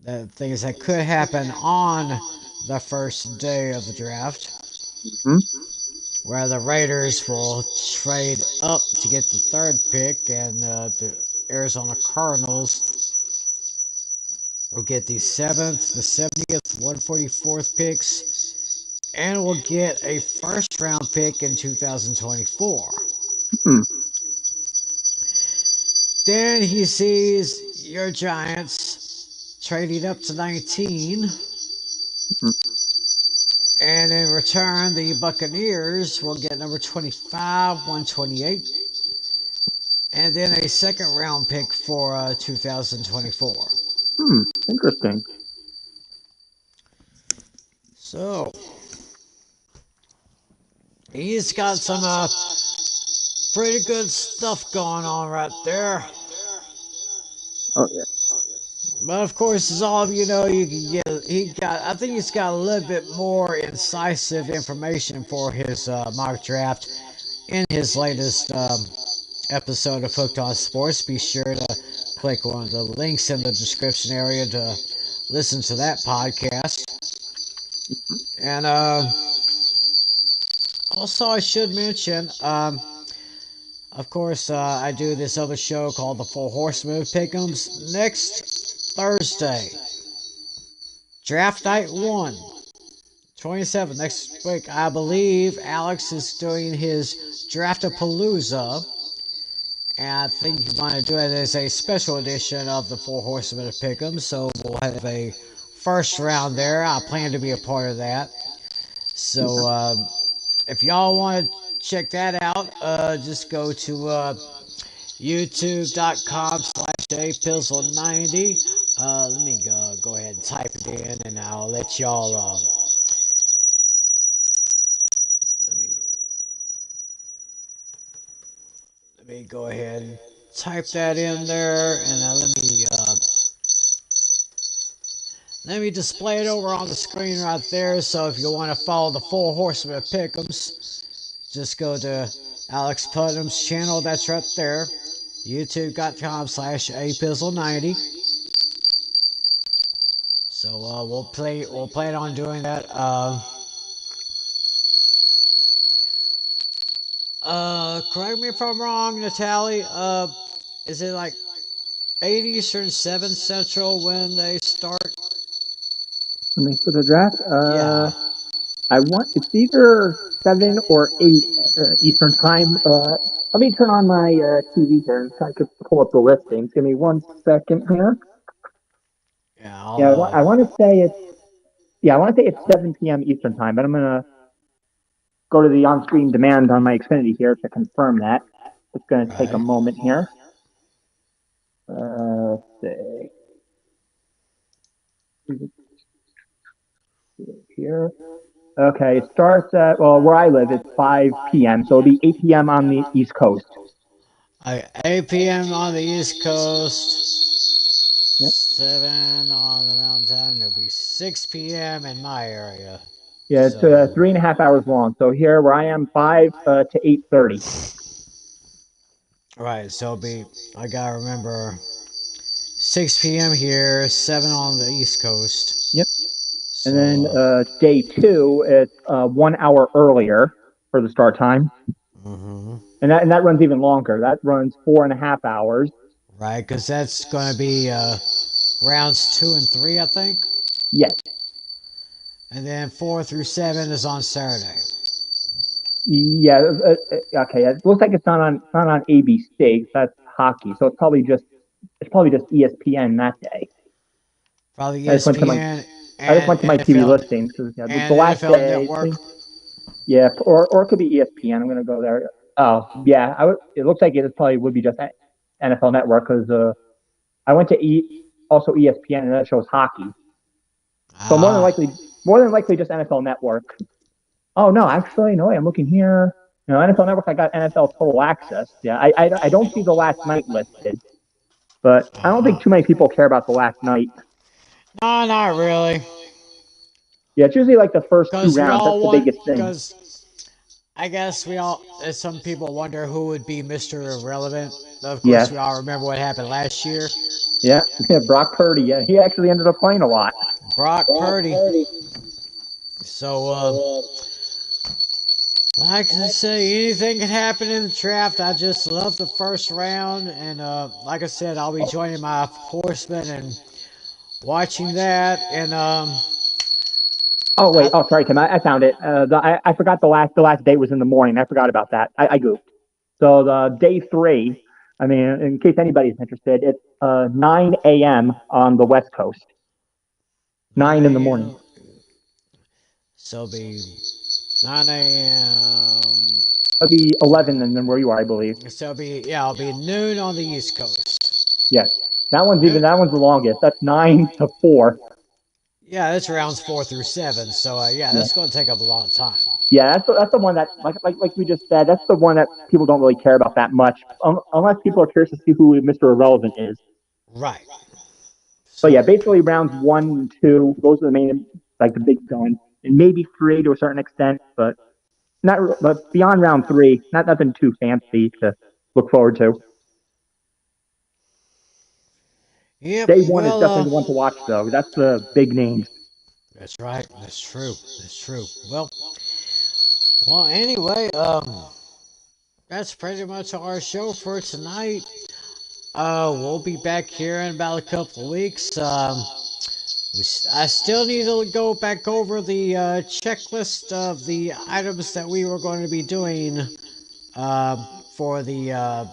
Speaker 1: The things that could happen on the first day of the draft,
Speaker 2: Hmm.
Speaker 1: where the Raiders will trade up to get the third pick, and the Arizona Cardinals will get the 7th, the 70th, 144th picks, and will get a first round pick in 2024.
Speaker 2: Hmm.
Speaker 1: Then he sees your Giants trading up to 19.
Speaker 2: Hmm.
Speaker 1: And in return, the Buccaneers will get number 25, 128, and then a second round pick for 2024.
Speaker 2: Hmm. Interesting.
Speaker 1: So, he's got some pretty good stuff going on right there.
Speaker 2: Oh yeah.
Speaker 1: But of course, as all of you know, you can get he got. I think he's got a little bit more incisive information for his mock draft in his latest episode of Hooked on Sports. Be sure to click on the links in the description area to listen to that podcast. And also, I should mention, of course, I do this other show called The Four Horsemen of Pick'ems next Thursday. Draft night 1, 27 next week. I believe Alex is doing his Draftapalooza. And I think you want to do it as a special edition of the Four Horsemen of Pick'em. So we'll have a first round there. I plan to be a part of that. So if y'all want to check that out, just go to youtube.com/apizzle90. Let me go ahead and type it in, and I'll let y'all. Let me let me go ahead and type that in there, and let me display it over on the screen right there. So if you want to follow the Four Horsemen of Pick'ems, just go to Alex Putnam's channel. That's right there. youtube.com/apizzle90. So we'll plan on doing that. Correct me if I'm wrong, Natalie. Is it like 8 Eastern, 7 Central when they start?
Speaker 2: For the draft,
Speaker 1: Yeah.
Speaker 2: I want it's either 7 or 8 Eastern time. Let me turn on my TV here so I could pull up the listings. Give me 1 second here.
Speaker 1: Yeah,
Speaker 2: Yeah,
Speaker 1: I'll
Speaker 2: I want to say it's I want to say it's 7 p.m. Eastern time, but I'm gonna go to the on-screen demand on my Xfinity here to confirm that. It's gonna take a
Speaker 1: right.
Speaker 2: moment here. Let's see here. Okay, it starts at where I live. It's 5 p.m., so it'll be 8 p.m. on the East Coast.
Speaker 1: 8 p.m. on the East Coast.
Speaker 2: Yep.
Speaker 1: 7 on the Mountain Time. It'll be 6 p.m. in my area.
Speaker 2: Yeah, it's
Speaker 1: So
Speaker 2: 3.5 hours long. So here, where I am, 5 to 8:30.
Speaker 1: right. So it'll be. I gotta remember 6 p.m. here, 7 on the East Coast.
Speaker 2: Yep. And
Speaker 1: So
Speaker 2: then day two, it's 1 hour earlier for the start time,
Speaker 1: mm-hmm.
Speaker 2: and that runs even longer. That runs 4.5 hours.
Speaker 1: Right, because that's gonna be rounds 2 and 3, I think.
Speaker 2: Yes.
Speaker 1: And then 4 through 7 is on Saturday.
Speaker 2: Yeah. Okay. It looks like it's not on ABC. That's hockey. So it's probably just ESPN that day.
Speaker 1: Probably
Speaker 2: I just went to my
Speaker 1: ESPN
Speaker 2: I just
Speaker 1: and
Speaker 2: went to my TV
Speaker 1: NFL
Speaker 2: listings because the
Speaker 1: and
Speaker 2: last
Speaker 1: NFL
Speaker 2: day.
Speaker 1: Network.
Speaker 2: Yeah, or it could be ESPN. I'm gonna go there. Oh yeah, it looks like it probably would be just NFL Network because I went to also ESPN and that shows hockey. So
Speaker 1: Ah,
Speaker 2: more than likely just NFL Network. Oh no, actually no. I'm looking here. No, NFL Network. I got NFL Total Access. Yeah, I don't see the last night listed, but I don't think too many people care about the last night.
Speaker 1: no, not really.
Speaker 2: Yeah, it's usually like the first two
Speaker 1: Because we
Speaker 2: rounds. That's
Speaker 1: all
Speaker 2: the
Speaker 1: want.
Speaker 2: biggest thing.
Speaker 1: Because I guess we all. Some people wonder who would be Mr. Irrelevant. Of course,
Speaker 2: Yes.
Speaker 1: we all remember what happened last year.
Speaker 2: Yeah. Yeah. Brock Purdy. Yeah, he actually ended up playing a lot.
Speaker 1: Brock Purdy. So, like I say, anything can happen in the draft. I just love the first round, and like I said, I'll be joining my horsemen and watching that. And
Speaker 2: Oh wait.
Speaker 1: I,
Speaker 2: Oh, sorry, Tim. I found it. I forgot the last date was in the morning. I forgot about that. I goofed. So the day three. I mean, in case anybody's interested, it's 9 a.m. on the West Coast. 9 in the
Speaker 1: 9
Speaker 2: morning.
Speaker 1: a.m. So it'll be 9 a.m.
Speaker 2: That'd be 11 and then where you are, I believe.
Speaker 1: So it'll be noon on the East Coast.
Speaker 2: Yes.
Speaker 1: Noon.
Speaker 2: That one's the longest. That's 9 to 4.
Speaker 1: Yeah, that's rounds 4 through 7. So yeah,
Speaker 2: Yeah.
Speaker 1: that's going to take up a lot of time.
Speaker 2: Yeah, that's the one that like we just said. That's the one that people don't really care about that much, unless people are curious to see who Mr. Irrelevant is.
Speaker 1: Right.
Speaker 2: But
Speaker 1: So
Speaker 2: yeah, basically rounds 1 and 2, those are the main, like the big guns, and maybe 3 to a certain extent, but not. But beyond round 3, not nothing too fancy to look forward to.
Speaker 1: yep.
Speaker 2: Day one is
Speaker 1: Well,
Speaker 2: definitely the one to watch, though. That's the big names.
Speaker 1: that's right. That's true. That's true. Well. Anyway, that's pretty much our show for tonight. We'll be back here in about a couple of weeks. I still need to go back over the checklist of the items that we were going to be doing for the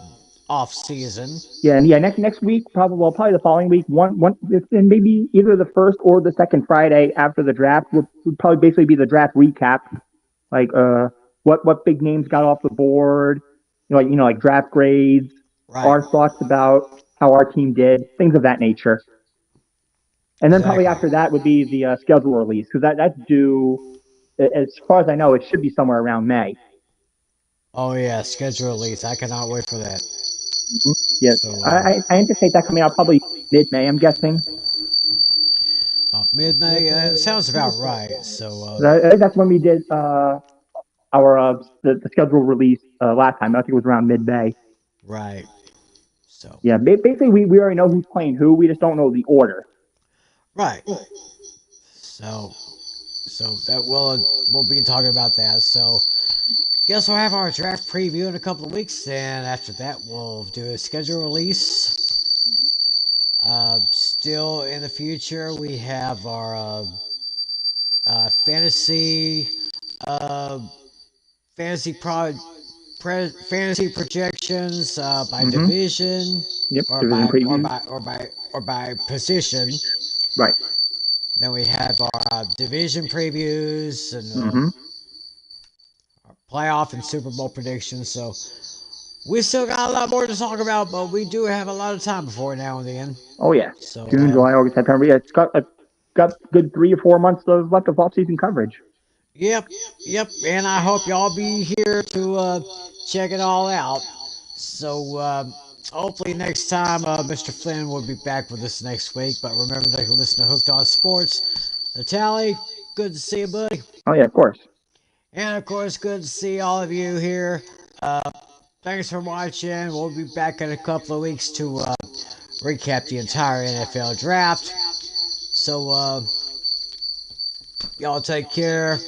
Speaker 1: off season.
Speaker 2: Yeah, and yeah, next week, probably the following week, and maybe either the first or the second Friday after the draft would probably basically be the draft recap, like what big names got off the board, like draft grades,
Speaker 1: Right.
Speaker 2: our thoughts about how our team did, things of that nature. And then probably
Speaker 1: Exactly.
Speaker 2: after that would be the schedule release because that's due, as far as I know, it should be somewhere around May.
Speaker 1: Oh yeah, schedule release. I cannot wait for that.
Speaker 2: Mhm. Yeah,
Speaker 1: So
Speaker 2: I anticipate that coming out probably mid-May. I'm guessing.
Speaker 1: mid May. Sounds about right. So
Speaker 2: I think that's when we did our the schedule release last time. I think it was around mid-May.
Speaker 1: right. So
Speaker 2: Yeah, basically we already know who's playing who. We just don't know the order.
Speaker 1: right. So that we'll be talking about that. So guess we'll have our draft preview in a couple of weeks. Then after that, we'll do a schedule release. Still in the future, we have our fantasy uh, fantasy fantasy projections by
Speaker 2: Mm-hmm.
Speaker 1: division
Speaker 2: Yep,
Speaker 1: or
Speaker 2: division
Speaker 1: by
Speaker 2: previews.
Speaker 1: position.
Speaker 2: Right.
Speaker 1: Then we have our division previews and
Speaker 2: Mm-hmm.
Speaker 1: our playoff and Super Bowl predictions. So we still got a lot more to talk about, but we do have a lot of time before now and then.
Speaker 2: Oh yeah,
Speaker 1: So
Speaker 2: June, July, August, September. Yeah, it's got good 3 or 4 months of left of off-season coverage.
Speaker 1: yep, yep. And I hope y'all be here to check it all out. So hopefully next time Mr. Flynn will be back with us next week. But remember to listen to Hooked on Sports. Natalie, good to see you, buddy.
Speaker 2: Oh yeah, of course.
Speaker 1: And of course, good to see all of you here. Uh, thanks for watching. We'll be back in a couple of weeks to recap the entire NFL draft. So y'all take care.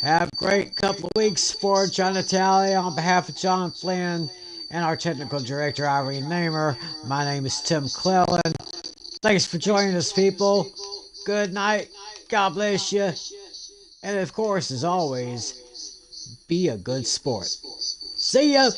Speaker 1: Have a great couple of weeks for John Natale on behalf of John Flynn and our technical director, Irene Namer. My name is Tim Clellan. Thanks for joining us, people. Good night. God bless you. And of course, as always, be a good sport. See ya.